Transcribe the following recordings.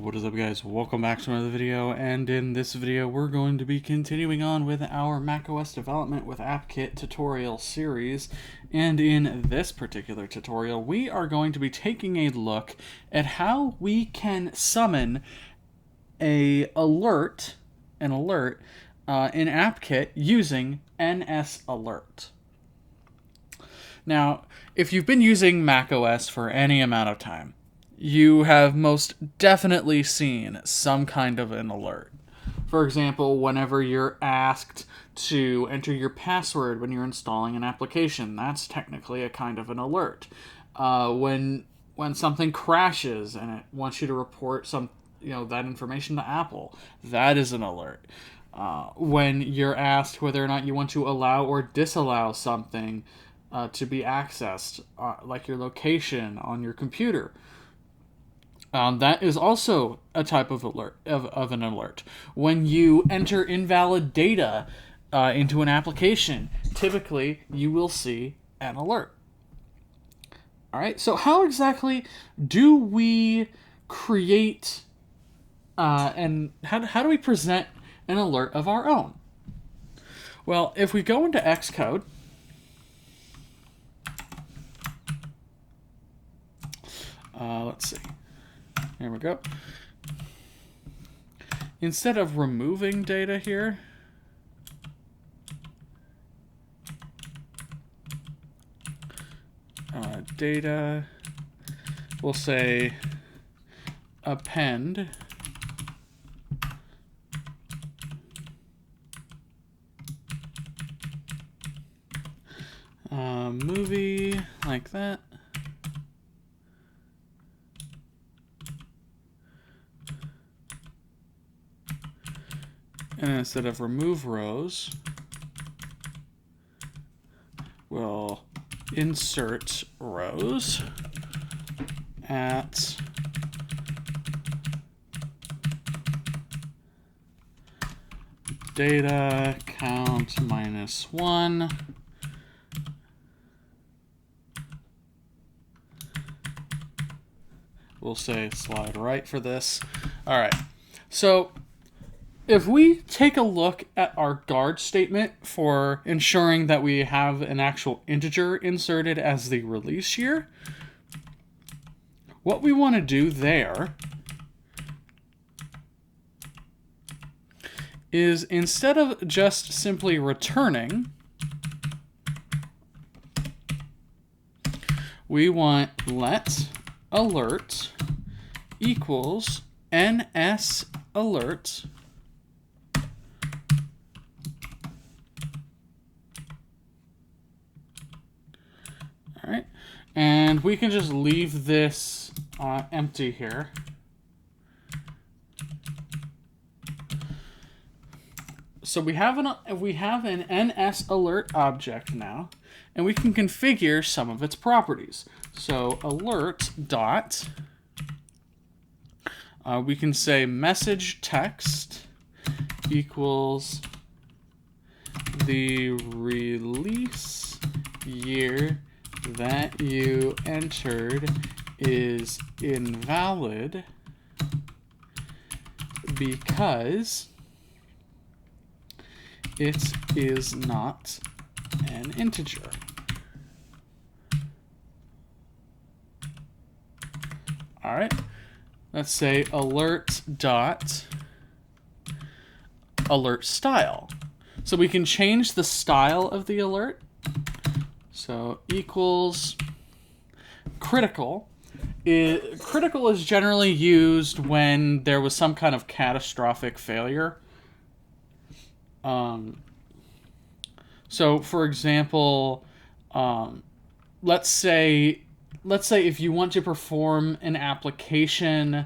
What is up, guys? Welcome back to another video, and in this video we're going to be continuing on with our macOS development with AppKit tutorial series. And in this particular tutorial we are going to be taking a look at how we can summon an alert in AppKit using NSAlert. Now, if you've been using macOS for any amount of time, you have most definitely seen some kind of an alert. For example, whenever you're asked to enter your password when you're installing an application, that's technically a kind of an alert. When something crashes and it wants you to report that information to Apple, that is an alert. When you're asked whether or not you want to allow or disallow something to be accessed, like your location on your computer, that is also a type of alert of an alert. When you enter invalid data into an application, typically you will see an alert. All right. So how exactly do we create and how do we present an alert of our own? Well, if we go into Xcode, let's see. Here we go. Instead of removing data here, data, we'll say append movie, like that. And instead of remove rows, we'll insert rows at data count -1. We'll say slide right for this. All right. So if we take a look at our guard statement for ensuring that we have an actual integer inserted as the release year, what we want to do there is, instead of just simply returning, we want let alert equals NSAlert . All right, and we can just leave this empty here. So we have an NSAlert object now, and we can configure some of its properties. So alert dot, we can say message text equals the release year that you entered is invalid because it is not an integer. All right, let's say alert dot alert style. So we can change the style of the alert. So equals critical. Critical is generally used when there was some kind of catastrophic failure. So for example, let's say if you want to perform an application,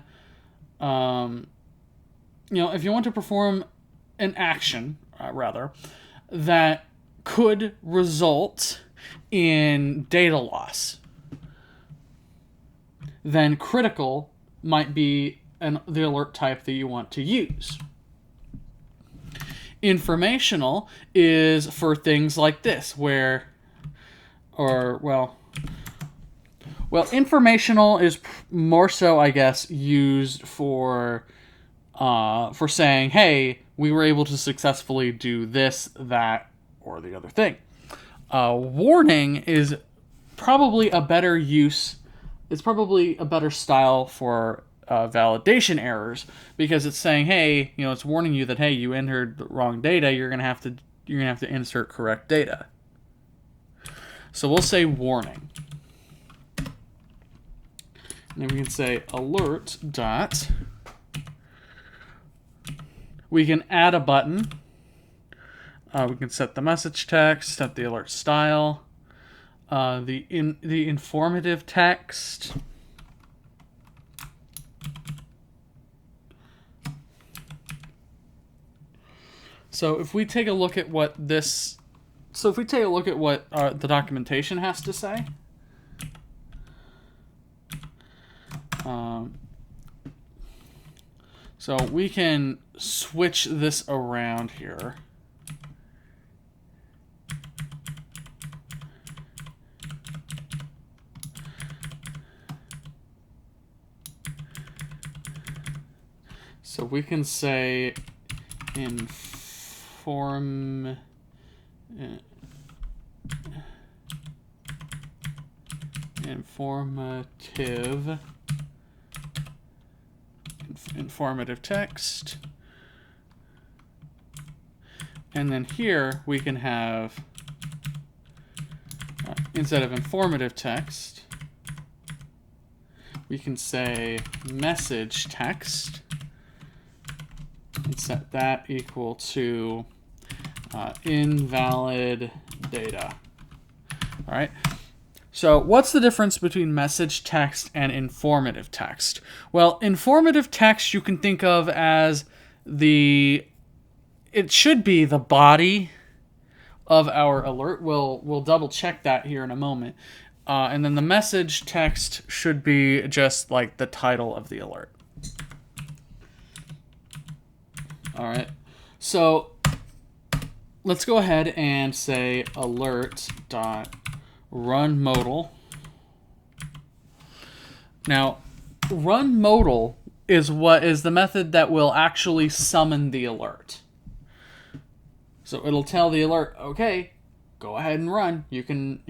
if you want to perform an action, that could result in data loss, then critical might be the alert type that you want to use. Informational is for things like this, where Well, informational is more so, I guess, used for saying, hey, we were able to successfully do this, that, or the other thing. Warning is probably a better use. It's probably a better style for validation errors, because it's saying, hey, it's warning you that, hey, you entered the wrong data. You're gonna have to insert correct data. So we'll say warning. And then we can say alert dot. We can add a button. We can set the message text, set the alert style, the informative text. So if we take a look at what the documentation has to say. So we can switch this around here. So we can say informative text, and then here we can have instead of informative text, we can say message text and set that equal to invalid data. All right. So what's the difference between message text and informative text? Well, informative text you can think of as it should be the body of our alert. We'll double check that here in a moment. And then the message text should be just like the title of the alert. All right. So let's go ahead and say alert.run modal. Now, run modal is the method that will actually summon the alert. So it'll tell the alert, okay, go ahead and run. You can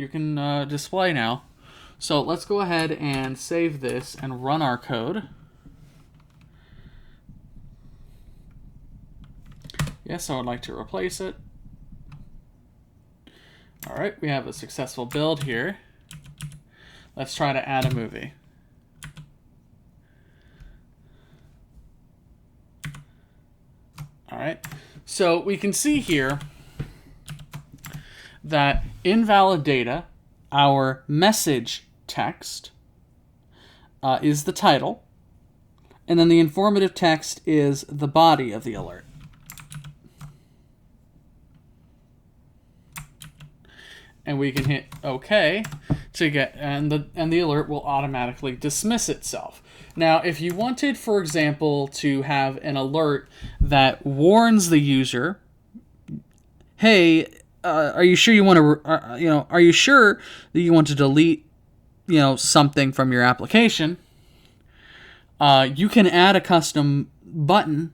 display now. So let's go ahead and save this and run our code. Yes, I would like to replace it. All right, we have a successful build here. Let's try to add a movie. All right, so we can see here that invalid data, our message text, is the title, and then the informative text is the body of the alert. And we can hit OK to get, and the alert will automatically dismiss itself. Now, if you wanted, for example, to have an alert that warns the user, hey, are you sure you want to, are you sure that you want to delete, something from your application? You can add a custom button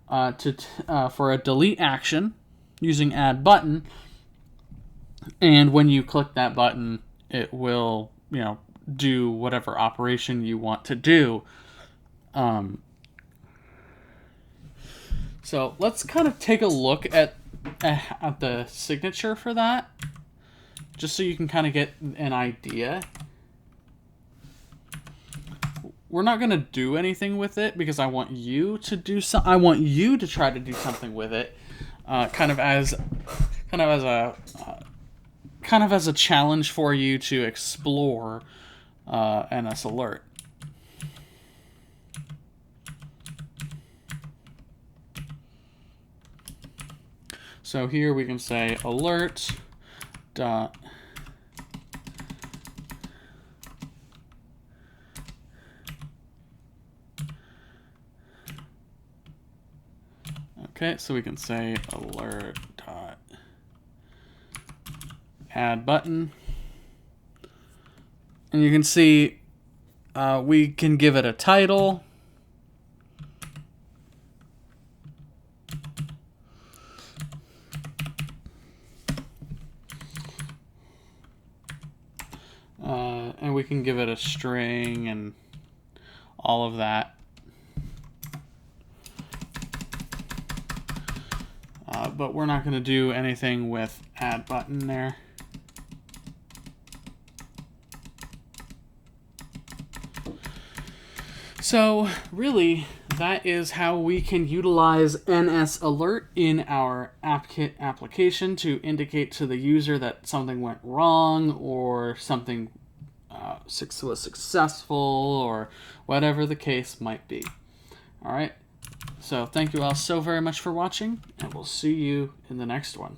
for a delete action using add button. And when you click that button, it will, do whatever operation you want to do. So let's kind of take a look at the signature for that, just so you can kind of get an idea. We're not going to do anything with it because I want you to do I want you to try to do something with it, kind of as a challenge for you to explore NSAlert. So here we can say alert dot okay, so we can say alert dot add button, And you can see we can give it a title. And we can give it a string and all of that. But we're not going to do anything with add button there. So really, that is how we can utilize NSAlert in our AppKit application to indicate to the user that something went wrong or something was successful or whatever the case might be. All right. So thank you all so very much for watching, and we'll see you in the next one.